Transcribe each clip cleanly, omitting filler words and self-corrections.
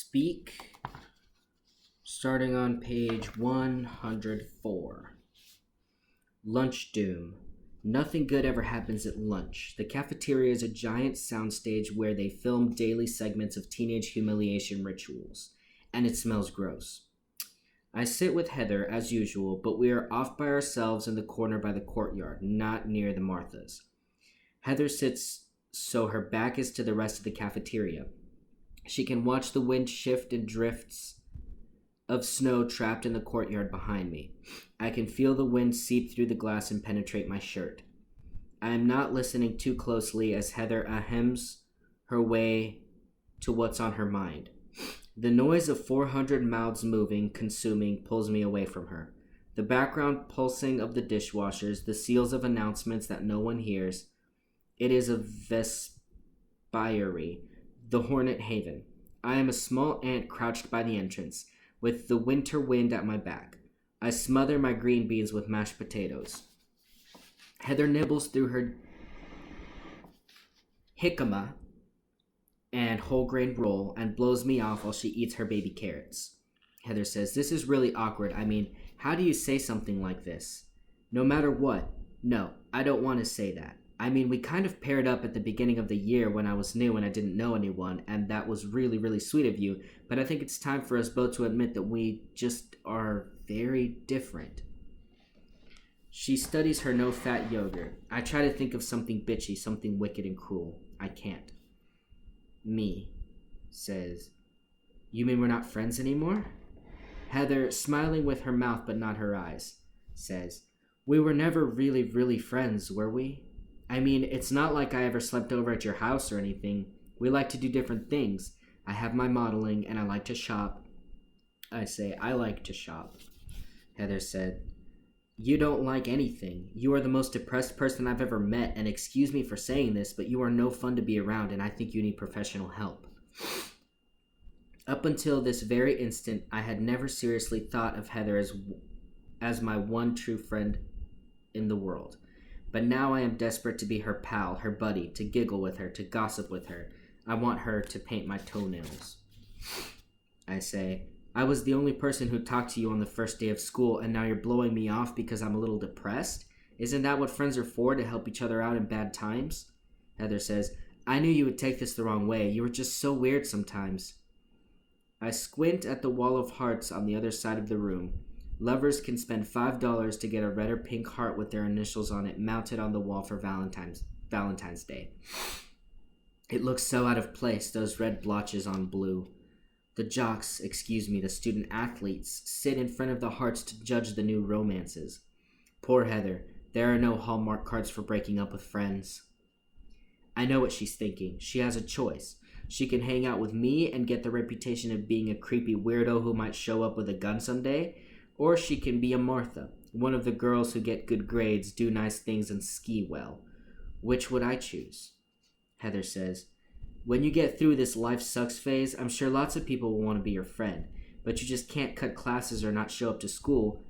speak starting on page 104. Lunch Doom. Nothing good ever happens at lunch. The cafeteria is a giant soundstage where they film daily segments of teenage humiliation rituals, and it smells gross. I sit with Heather, as usual, but we are off by ourselves in the corner by the courtyard, not near the Marthas. Heather sits so her back is to the rest of the cafeteria. She can watch the wind shift and drifts of snow trapped in the courtyard behind me. I can feel the wind seep through the glass and penetrate my shirt. I am not listening too closely as Heather ahems her way to what's on her mind. The noise of 400 mouths moving, consuming, pulls me away from her. The background pulsing of the dishwashers, the seals of announcements that no one hears. It is a vespiary, the Hornet Haven. I am a small ant crouched by the entrance, with the winter wind at my back. I smother my green beans with mashed potatoes. Heather nibbles through her jicama and whole grain roll and blows me off while she eats her baby carrots. Heather says, "This is really awkward. I mean, how do you say something like this? No matter what. No, I don't want to say that. I mean, we kind of paired up at the beginning of the year when I was new and I didn't know anyone, and that was really, really sweet of you, but I think it's time for us both to admit that we just are very different." She studies her no-fat yogurt. I try to think of something bitchy, something wicked and cruel. I can't. Me says, "You mean we're not friends anymore?" Heather, smiling with her mouth but not her eyes, says, "We were never really, really friends, were we? I mean, it's not like I ever slept over at your house or anything. We like to do different things. I have my modeling and I like to shop." I say, "I like to shop." Heather said, "You don't like anything. You are the most depressed person I've ever met, and excuse me for saying this, but you are no fun to be around, and I think you need professional help." Up until this very instant, I had never seriously thought of Heather as my one true friend in the world. But now I am desperate to be her pal, her buddy, to giggle with her, to gossip with her. I want her to paint my toenails. I say, "I was the only person who talked to you on the first day of school, and now you're blowing me off because I'm a little depressed? Isn't that what friends are for, to help each other out in bad times?" Heather says, "I knew you would take this the wrong way. You were just so weird sometimes." I squint at the wall of hearts on the other side of the room. Lovers can spend $5 to get a red or pink heart with their initials on it mounted on the wall for Valentine's Day. It looks so out of place, those red blotches on blue. The the student athletes, sit in front of the hearts to judge the new romances. Poor Heather, there are no Hallmark cards for breaking up with friends. I know what she's thinking. She has a choice. She can hang out with me and get the reputation of being a creepy weirdo who might show up with a gun someday, or she can be a Martha, one of the girls who get good grades, do nice things, and ski well. Which would I choose? Heather says, "When you get through this life sucks phase, I'm sure lots of people will want to be your friend, but you just can't cut classes or not show up to school.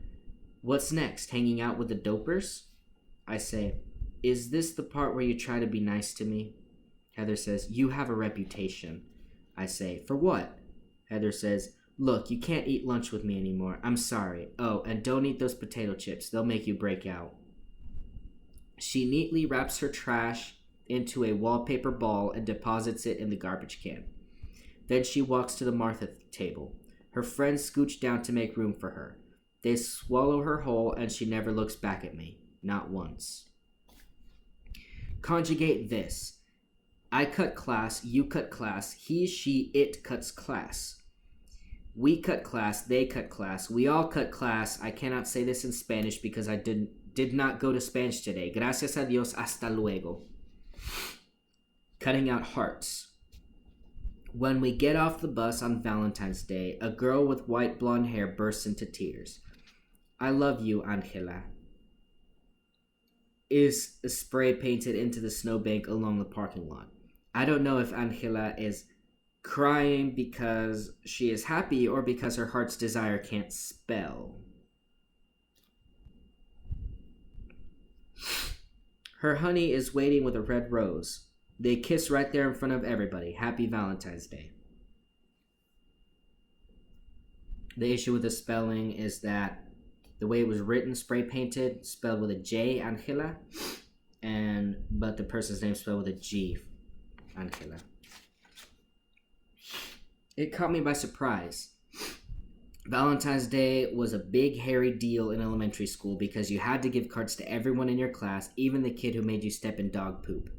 What's next, hanging out with the dopers?" I say, "Is this the part where you try to be nice to me?" Heather says, "You have a reputation." I say, "For what?" Heather says, "Look, you can't eat lunch with me anymore. I'm sorry. Oh, and don't eat those potato chips. They'll make you break out." She neatly wraps her trash into a wallpaper ball and deposits it in the garbage can. Then she walks to the Martha table. Her friends scooch down to make room for her. They swallow her whole, and she never looks back at me. Not once. Conjugate this. I cut class, you cut class, he, she, it cuts class. We cut class, they cut class, we all cut class. I cannot say this in Spanish because I did not go to Spanish today. Gracias a Dios, hasta luego. Cutting out hearts. When we get off the bus on Valentine's Day, a girl with white blonde hair bursts into tears. "I love you, Angela," is spray painted into the snowbank along the parking lot. I don't know if Angela is crying because she is happy or because her heart's desire can't spell. Her honey is waiting with a red rose. They kiss right there in front of everybody. Happy Valentine's Day. The issue with the spelling is that the way it was written, spray painted, spelled with a J, Angela, but the person's name spelled with a G, Angela. It caught me by surprise. Valentine's Day was a big, hairy deal in elementary school because you had to give cards to everyone in your class, even the kid who made you step in dog poop.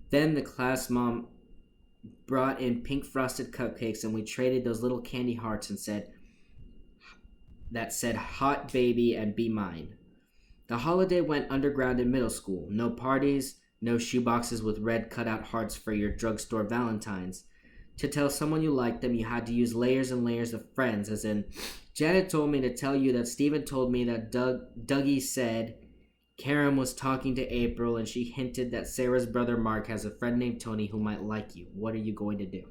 Then the class mom brought in pink frosted cupcakes, and we traded those little candy hearts and said hot baby and be mine. The holiday went underground in middle school. No parties, no shoeboxes with red cutout hearts for your drugstore Valentines. To tell someone you liked them, you had to use layers and layers of friends, as in, Janet told me to tell you that Stephen told me that Dougie said Karen was talking to April and she hinted that Sarah's brother Mark has a friend named Tony who might like you. What are you going to do?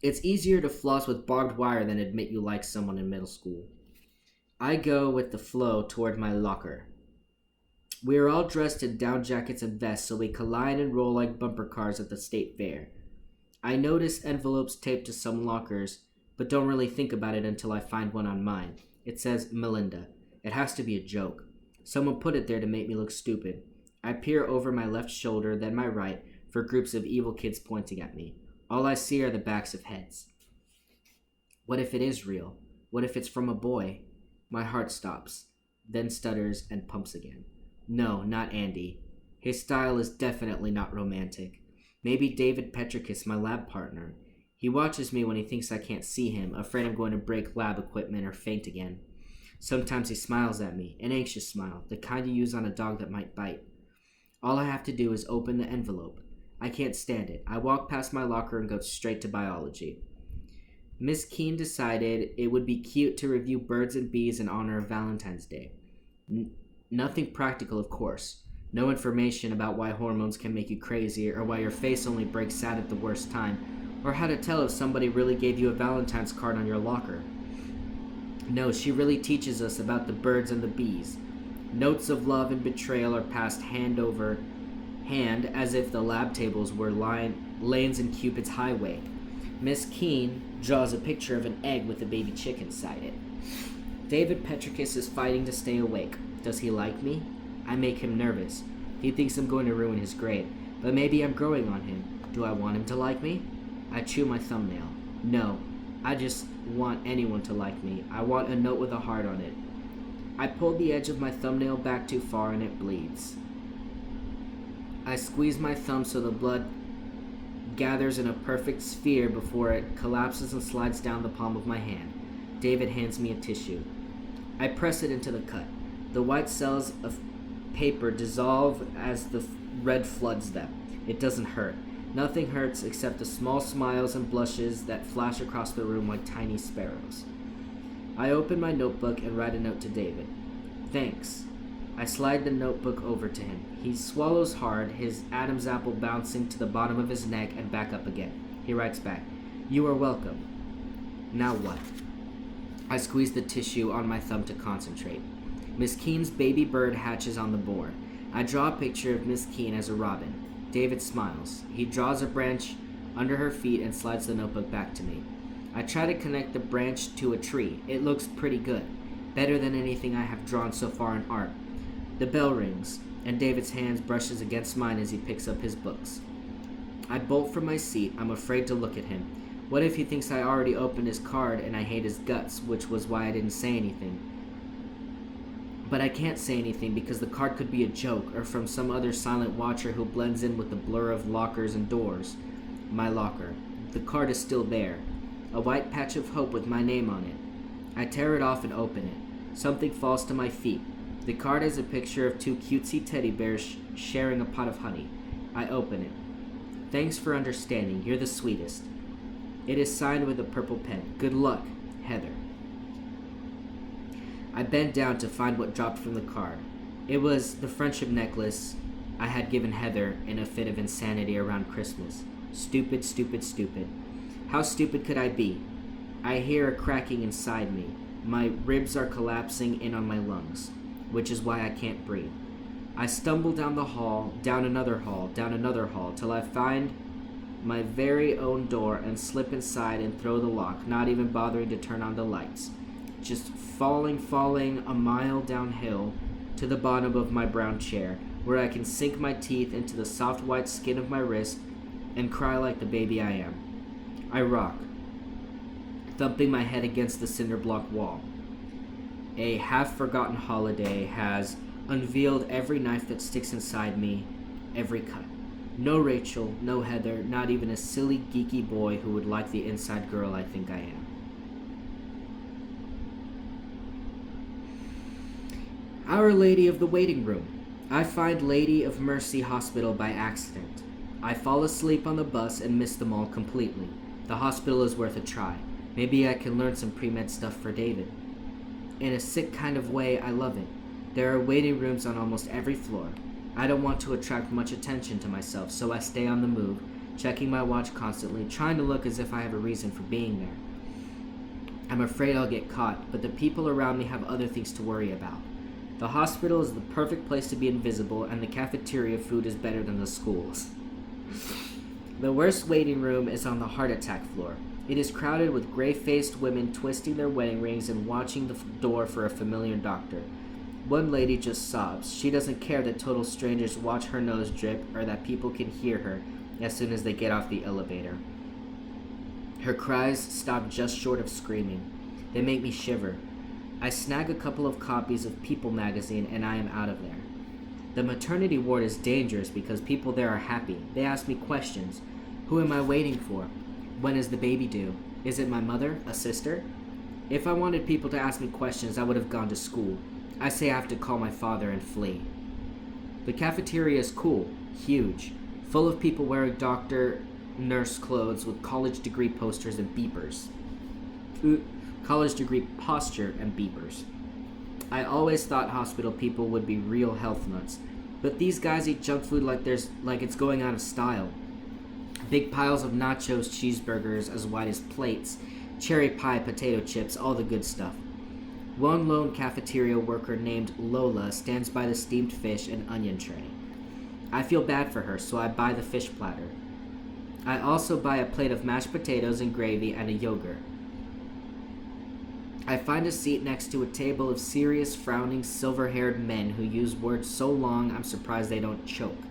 It's easier to floss with barbed wire than admit you like someone in middle school. I go with the flow toward my locker. We are all dressed in down jackets and vests, so we collide and roll like bumper cars at the state fair. I notice envelopes taped to some lockers, but don't really think about it until I find one on mine. It says Melinda. It has to be a joke. Someone put it there to make me look stupid. I peer over my left shoulder, then my right, for groups of evil kids pointing at me. All I see are the backs of heads. What if it is real? What if it's from a boy? My heart stops, then stutters and pumps again. No, not Andy. His style is definitely not romantic. Maybe David Petrikis, my lab partner. He watches me when he thinks I can't see him, afraid I'm going to break lab equipment or faint again. Sometimes he smiles at me, an anxious smile, the kind you use on a dog that might bite. All I have to do is open the envelope. I can't stand it. I walk past my locker and go straight to biology. Miss Keene decided it would be cute to review birds and bees in honor of Valentine's Day. Nothing practical, of course. No information about why hormones can make you crazy, or why your face only breaks sad at the worst time, or how to tell if somebody really gave you a Valentine's card on your locker. No, she really teaches us about the birds and the bees. Notes of love and betrayal are passed hand over hand as if the lab tables were lanes in Cupid's highway. Miss Keene draws a picture of an egg with a baby chick inside it. David Petrikis is fighting to stay awake. Does he like me? I make him nervous. He thinks I'm going to ruin his grade, but maybe I'm growing on him. Do I want him to like me? I chew my thumbnail. No, I just want anyone to like me. I want a note with a heart on it. I pulled the edge of my thumbnail back too far and it bleeds. I squeeze my thumb so the blood gathers in a perfect sphere before it collapses and slides down the palm of my hand. David hands me a tissue. I press it into the cut. The white cells of paper dissolve as the red floods them. It doesn't hurt. Nothing hurts except the small smiles and blushes that flash across the room like tiny sparrows. I open my notebook and write a note to David. Thanks. I slide the notebook over to him. He swallows hard, his Adam's apple bouncing to the bottom of his neck and back up again. He writes back, "You are welcome." Now what? I squeeze the tissue on my thumb to concentrate. Miss Keene's baby bird hatches on the board. I draw a picture of Miss Keene as a robin. David smiles. He draws a branch under her feet and slides the notebook back to me. I try to connect the branch to a tree. It looks pretty good. Better than anything I have drawn so far in art. The bell rings, and David's hands brushes against mine as he picks up his books. I bolt from my seat. I'm afraid to look at him. What if he thinks I already opened his card and I hate his guts, which was why I didn't say anything? But I can't say anything because the card could be a joke or from some other silent watcher who blends in with the blur of lockers and doors. My locker. The card is still there. A white patch of hope with my name on it. I tear it off and open it. Something falls to my feet. The card is a picture of two cutesy teddy bears sharing a pot of honey. I open it. Thanks for understanding. You're the sweetest. It is signed with a purple pen. Good luck, Heather. I bent down to find what dropped from the card. It was the friendship necklace I had given Heather in a fit of insanity around Christmas. Stupid, stupid, stupid. How stupid could I be? I hear a cracking inside me. My ribs are collapsing in on my lungs, which is why I can't breathe. I stumble down the hall, down another hall, till I find my very own door and slip inside and throw the lock, not even bothering to turn on the lights. Just falling a mile downhill to the bottom of my brown chair, where I can sink my teeth into the soft white skin of my wrist and cry like the baby I am. I rock, thumping my head against the cinder block wall. A half-forgotten holiday has unveiled every knife that sticks inside me, every cut. No Rachel, no Heather, not even a silly, geeky boy who would like the inside girl I think I am. Our Lady of the Waiting Room. I find Lady of Mercy Hospital by accident. I fall asleep on the bus and miss them all completely. The hospital is worth a try. Maybe I can learn some pre-med stuff for David. In a sick kind of way, I love it. There are waiting rooms on almost every floor. I don't want to attract much attention to myself, so I stay on the move, checking my watch constantly, trying to look as if I have a reason for being there. I'm afraid I'll get caught, but the people around me have other things to worry about. The hospital is the perfect place to be invisible, and the cafeteria food is better than the schools. The worst waiting room is on the heart attack floor. It is crowded with gray-faced women twisting their wedding rings and watching the door for a familiar doctor. One lady just sobs. She doesn't care that total strangers watch her nose drip or that people can hear her as soon as they get off the elevator. Her cries stop just short of screaming. They make me shiver. I snag a couple of copies of People magazine and I am out of there. The maternity ward is dangerous because people there are happy. They ask me questions. Who am I waiting for? When is the baby due? Is it my mother? A sister? If I wanted people to ask me questions, I would have gone to school. I say I have to call my father and flee. The cafeteria is cool, huge, full of people wearing doctor, nurse clothes with college degree posters and beepers. College degree posture and beepers. I always thought hospital people would be real health nuts, but these guys eat junk food like it's going out of style. Big piles of nachos, cheeseburgers as wide as plates, cherry pie, potato chips, all the good stuff. One lone cafeteria worker named Lola stands by the steamed fish and onion tray. I feel bad for her, so I buy the fish platter. I also buy a plate of mashed potatoes and gravy and a yogurt. I find a seat next to a table of serious, frowning, silver-haired men who use words so long I'm surprised they don't choke.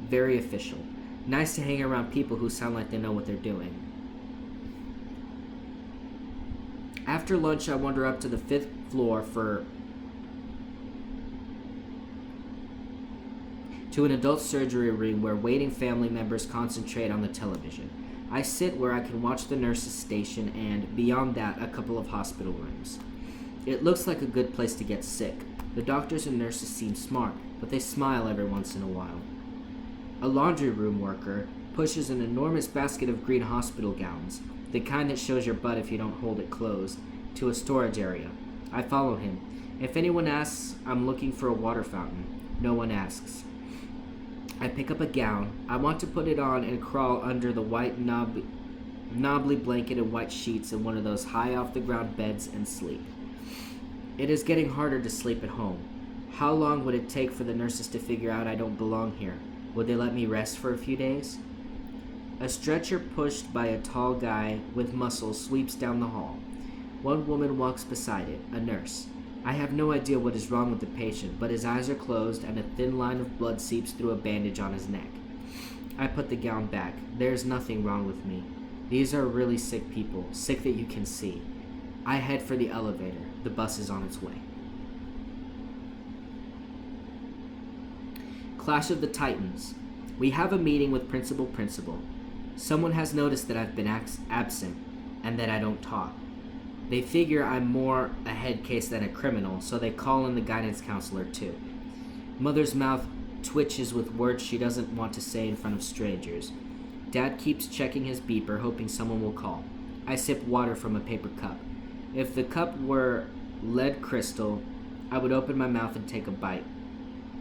Very official. Nice to hang around people who sound like they know what they're doing. After lunch, I wander up to the 5th floor to an adult surgery room where waiting family members concentrate on the television. I sit where I can watch the nurses' station and, beyond that, a couple of hospital rooms. It looks like a good place to get sick. The doctors and nurses seem smart, but they smile every once in a while. A laundry room worker pushes an enormous basket of green hospital gowns, the kind that shows your butt if you don't hold it closed, to a storage area. I follow him. If anyone asks, I'm looking for a water fountain. No one asks. I pick up a gown. I want to put it on and crawl under the white knobbly blanket and white sheets in one of those high-off-the-ground beds and sleep. It is getting harder to sleep at home. How long would it take for the nurses to figure out I don't belong here? Would they let me rest for a few days? A stretcher pushed by a tall guy with muscles sweeps down the hall. One woman walks beside it, a nurse. I have no idea what is wrong with the patient, but his eyes are closed and a thin line of blood seeps through a bandage on his neck. I put the gown back. There is nothing wrong with me. These are really sick people, sick that you can see. I head for the elevator. The bus is on its way. Clash of the Titans. We have a meeting with Principal. Someone has noticed that I've been absent and that I don't talk. They figure I'm more a head case than a criminal, so they call in the guidance counselor too. Mother's mouth twitches with words she doesn't want to say in front of strangers. Dad keeps checking his beeper, hoping someone will call. I sip water from a paper cup. If the cup were lead crystal, I would open my mouth and take a bite.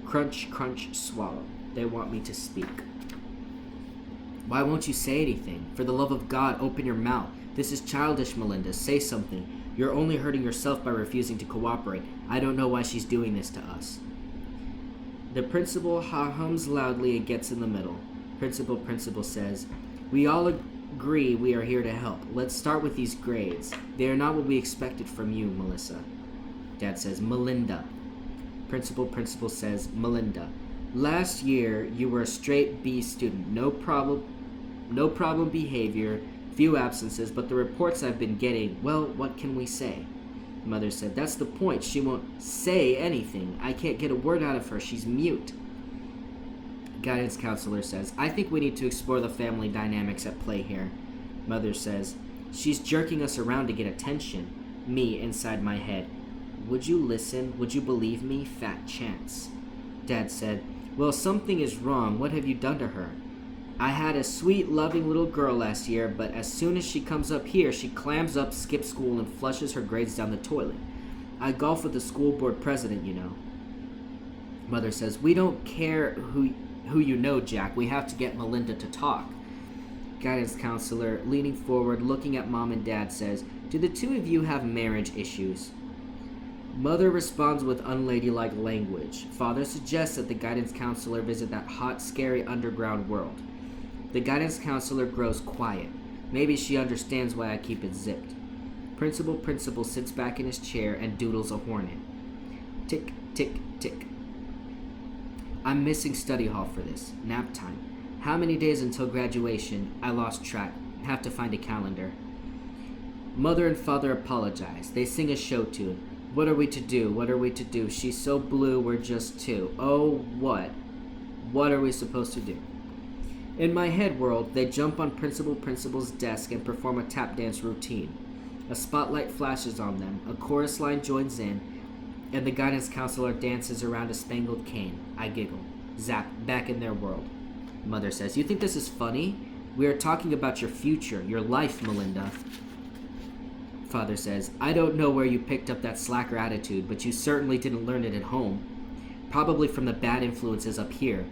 Crunch, crunch, swallow. They want me to speak. Why won't you say anything? For the love of God, open your mouth. This is childish, Melinda. Say something. You're only hurting yourself by refusing to cooperate. I don't know why she's doing this to us. The principal hums loudly and gets in the middle. Principal says, We all agree we are here to help. Let's start with these grades. They are not what we expected from you, Melissa. Dad says, Melinda. Principal says, Melinda. Last year, you were a straight B student. No problem behavior, few absences, but the reports I've been getting, well, what can we say? Mother said, that's the point. She won't say anything. I can't get a word out of her. She's mute. Guidance counselor says, I think we need to explore the family dynamics at play here. Mother says, she's jerking us around to get attention. Me, inside my head. Would you listen? Would you believe me? Fat chance. Dad said, well, something is wrong. What have you done to her? I had a sweet, loving little girl last year, but as soon as she comes up here, she clams up, skips school, and flushes her grades down the toilet. I golf with the school board president, you know. Mother says, we don't care who you know, Jack. We have to get Melinda to talk. Guidance counselor, leaning forward, looking at Mom and Dad, says, do the two of you have marriage issues? Mother responds with unladylike language. Father suggests that the guidance counselor visit that hot, scary underground world. The guidance counselor grows quiet. Maybe she understands why I keep it zipped. Principal sits back in his chair and doodles a hornet. Tick, tick, tick. I'm missing study hall for this. Nap time. How many days until graduation? I lost track. Have to find a calendar. Mother and father apologize. They sing a show tune. What are we to do? What are we to do? She's so blue, we're just two. Oh, what? What are we supposed to do? In my head world, they jump on Principal's desk and perform a tap dance routine. A spotlight flashes on them, a chorus line joins in, and the guidance counselor dances around a spangled cane. I giggle. Zap, back in their world. Mother says, you think this is funny? We are talking about your future, your life, Melinda. Father says, I don't know where you picked up that slacker attitude, but you certainly didn't learn it at home. Probably from the bad influences up here.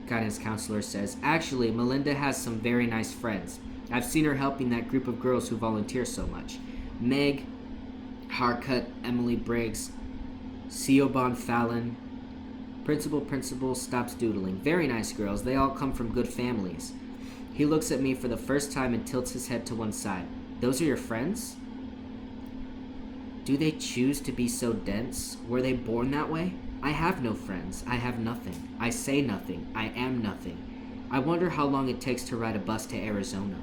Guidance counselor says, actually, Melinda has some very nice friends. I've seen her helping that group of girls who volunteer so much. Meg, Harcut, Emily Briggs, Siobhan Fallon. Principal stops doodling. Very nice girls. They all come from good families. He looks at me for the first time and tilts his head to one side. Those are your friends? Do they choose to be so dense? Were they born that way? I have no friends. I have nothing. I say nothing. I am nothing. I wonder how long it takes to ride a bus to Arizona.